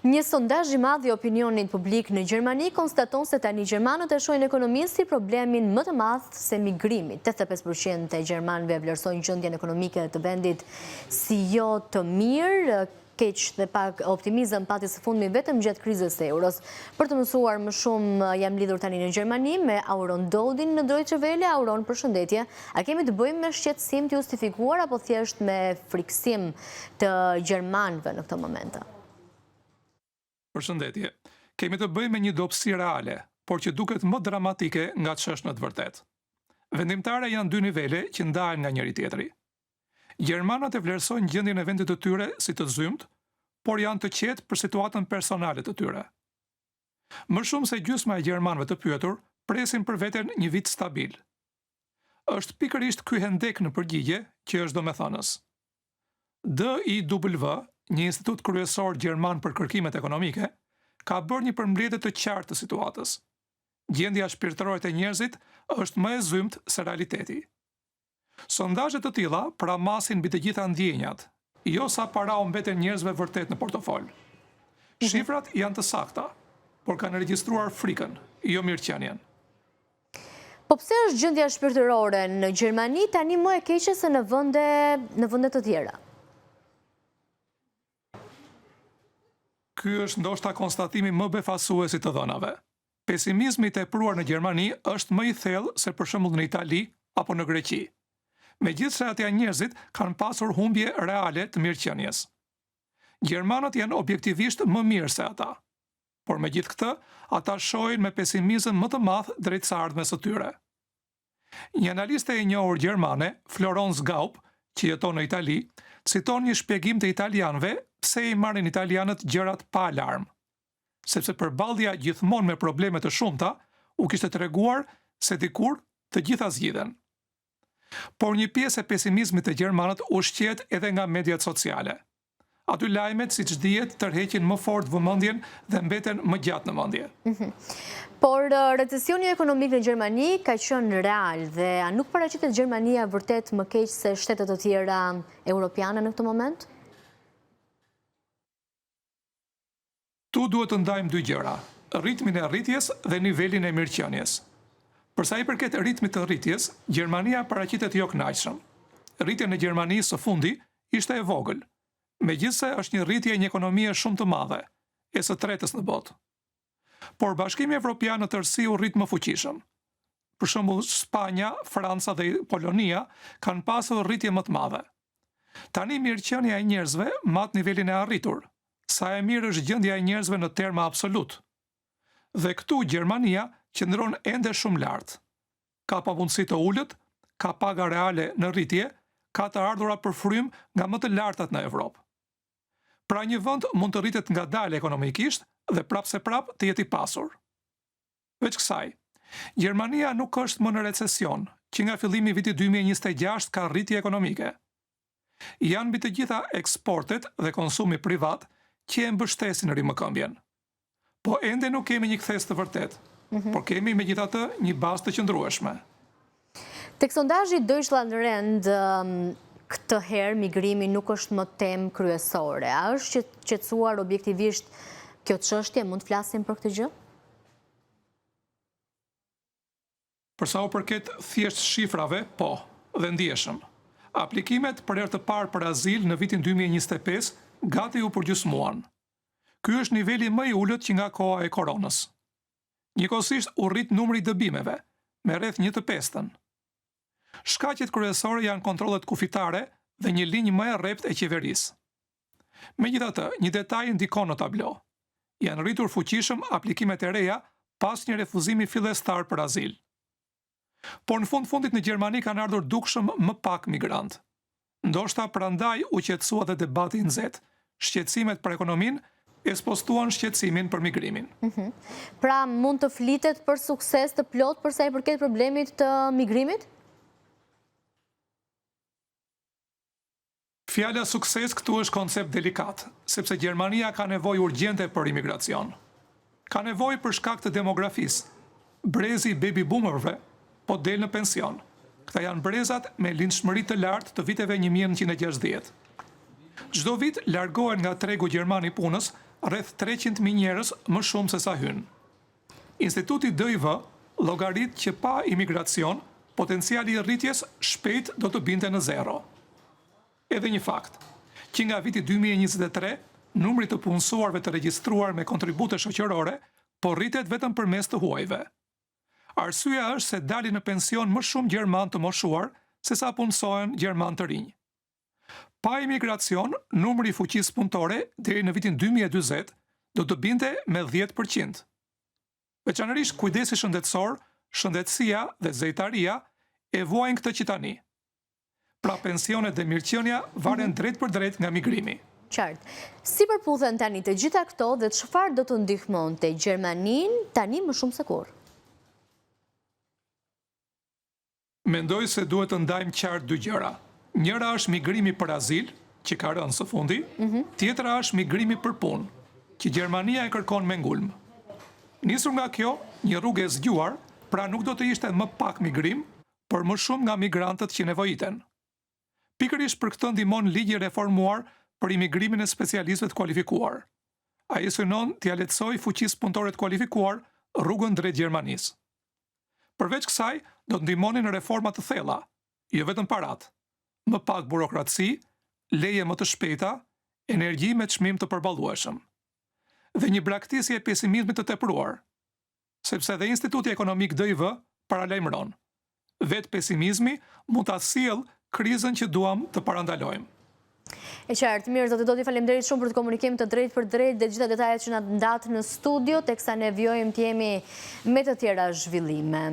Një sondazh i madh i opinionit publik në Gjermani konstaton se tani gjermanët e shohin ekonominë si problemin më të madh se migrimi. 85% e gjermanëve vlerësojnë gjendjen ekonomike të vendit si jo të mirë, keq dhe pak optimizëm pati së fundmi vetëm gjatë krizës së euros. Për të mësuar më shumë jam lidhur tani në Gjermani me Auron Dodin në Deutsche Welle. Auron, përshëndetje. A kemi të bëjmë me shqetësim të justifikuar apo thjesht me friksim të gjermanëve në këtë moment? Përshëndetje. Kemi të bëjmë me një dobësi reale, por që duket më dramatike nga ç'është në të vërtetë. Vendimtare janë dy nivele që ndahen nga njëri tjetri. Gjermanët e vlerësojnë gjendjen e vendit të tyre si të zymt, por janë të qetë për situatën personale të tyre. Më shumë se gjysma e gjermanëve të pyetur presin për veten një vit stabil. Është pikërisht ky hendek në përgjigje që është domethënës. DIW, një institut kryesor gjerman për kërkimet ekonomike, ka bërë një përmbledhje të qartë të situatës. Gjendja shpirtërore e njerëzit është më e zymt se realiteti. Sondazhe të tilla pramasin mbi të gjitha ndjenjat, jo sa para u mbeten njerëzve vërtet në portofol. Shifrat janë të sakta, por kanë regjistruar frikën, jo mirëqenien. Po pse është gjendja shpirtërore në Gjermani tani më e keqe se në vende të tjera? Ky është ndoshta konstatimi më befasues i të dhënave. Pesimizmi i tepruar në Gjermani është më i thellë se për shembull në Itali apo në Greqi. Megjithëse atje njerëzit kanë pasur humbje reale të mirëqenies. Gjermanët janë objektivisht më mirë se ata, por megjithë këtë, ata shohin me pesimizëm më të madh drejt së ardhmes së tyre. Një analiste e njohur gjermane, Florence Gaup, që jeton në Itali, citon një shpjegim të italianëve pse i marrin italianët gjërat pa alarm. Sepse përballja gjithmonë me probleme të shumta u kishte treguar se dikur të gjitha zgjidhen. Por një pjesë e pesimizmit të gjermanët u shqet edhe nga mediat sociale. Aty lajmet, siç dihet, tërheqin më fort vëmendjen dhe mbeten më gjatë në mendje. Por recesioni ekonomik në Gjermani ka qenë real dhe a nuk paraqitet Gjermania vërtet më keq se shtetet të tjera europiane në këtë moment? Tu duhet të ndajmë dy gjëra, ritmin e rritjes dhe nivelin e mirëqenies. Për sa i përket ritmit të rritjes, Gjermania paraqitet jo kënaqshëm. Rritja në Gjermani së fundi ishte e vogël, megjithse është një rritje e një ekonomie shumë të madhe, e së tretës në botë. Por Bashkimi Evropian në tërësi u rrit më fuqishëm. Për shembull, Spanja, Franca dhe Polonia kanë pasur rritje më të madhe. Tani mirëqenia e njerëzve mat nivelin e arritur. Sa e mirë është gjendja e njerëzve në terma absolut. Dhe këtu Gjermania qëndron ende shumë lart. Ka pavundësi të ulët, ka paga reale në rritje, ka të ardhura për frym nga më të lartat në Evropë. Pra një vend mund të rritet ngadalë ekonomikisht dhe prapse prap të jetë i pasur. Veç kësaj, Gjermania nuk është më në recesion, që nga fillimi i vitit 2026 ka rritje ekonomike. Janë mbi të gjitha eksportet dhe konsumi privat që e mbështesin rimëkëmbjen. Po ende nuk kemi një kthes të vërtet, por kemi megjithatë një bazë të qëndrueshme. Tek sondazhi Deutschland Rend, këtë herë migrimi nuk është më temë kryesore. A është qetësuar objektivisht kjo çështje, mund të flasim për këtë gjë? Për sa u përket thjesht shifrave, po, dhe ndjeshëm. Aplikimet për herë të parë për azil në vitin 2025 gati u përgjysmuan. Ky është niveli më i ulët që nga koha e koronës. Njëkohësisht u rrit numri i dëbimeve, me rreth 1/5. Shkaqet kryesore janë kontrollet kufitare dhe një linjë më e rrept e qeverisë. Megjithatë, një detaj ndikon në tablo. Janë rritur fuqishëm aplikimet e reja pas një refuzimi fillestar për azil. Por në fundit në Gjermani kanë ardhur dukshëm më pak migrant. Ndoshta prandaj u qetësua dhe debati i nxehtë. Shqetësimet për ekonominë e spostuan shqetësimin për migrimin. Pra mund të flitet për sukses të plot për sa i përket problemit të migrimit? Fjala sukses këtu është koncept delikat, sepse Gjermania ka nevojë urgjente për imigracion. Ka nevojë për shkak të demografisë. Brezi i baby boomerëve po del në pension. Këta janë brezat me lindshmëri të lartë të viteve 1960. Çdo vit largohen nga tregu gjerman i punës rreth 300.000 njerëz më shumë se sa hynë. Instituti DIV llogarit që pa imigracion, potenciali i rritjes shpejt do të binte në zero. Edhe një fakt, që nga viti 2023, numri të punësuarve të regjistruar me kontribute shoqërore, po rritet vetëm përmes të huajve. Arsyeja është se dalin në pension më shumë gjerman të moshuar se sa punësohen gjerman të rinj. Pa imigracion, numri i fuqisë punëtore deri në vitin 2040 do të binte me 10%. Veçanërisht kujdesi shëndetësor, shëndetësia dhe zejtaria e vuajnë këtë që tani. Pra pensionet dhe mirëqenia varen drejt për drejt nga migrimi. Qartë. Si përputhen tani të gjitha këto dhe çfarë do të ndihmonte Gjermaninë tani më shumë se kurrë? Mendoj se duhet të ndajmë qartë dy gjëra. Njëra është migrimi për azil, që ka rënë së fundi, tjetra është migrimi për punë, që Gjermania e kërkon me ngulm. Nisur nga kjo, një rrugë e zgjuar, pra nuk do të ishte më pak migrim, por më shumë nga migrantët që nevojiten. Pikërisht për këtë ndihmon ligji i reformuar për imigrimin e specialistëve të kualifikuar. Ai synon t'ia lehtësoj fuqisë punëtore të kualifikuar rrugën drejt Gjermanisë. Përveç kësaj, do të ndihmonin në reforma të thella, jo vetëm parat, më pak burokraci, leje më të shpejta, energji me çmim të përballueshëm. Dhe një braktisje e pesimizmit të tepruar, sepse dhe Instituti Ekonomik DIV paralajmëron. Vetë pesimizmi mund ta sjellë krizën që duam të parandalojmë. E qartë, mirë, zotë Dodi, faleminderit shumë për të komunikim të drejt për drejt dhe gjitha detajet që na ndatë në studio, teksa ne vjojmë të jemi me të tjera zhvillime.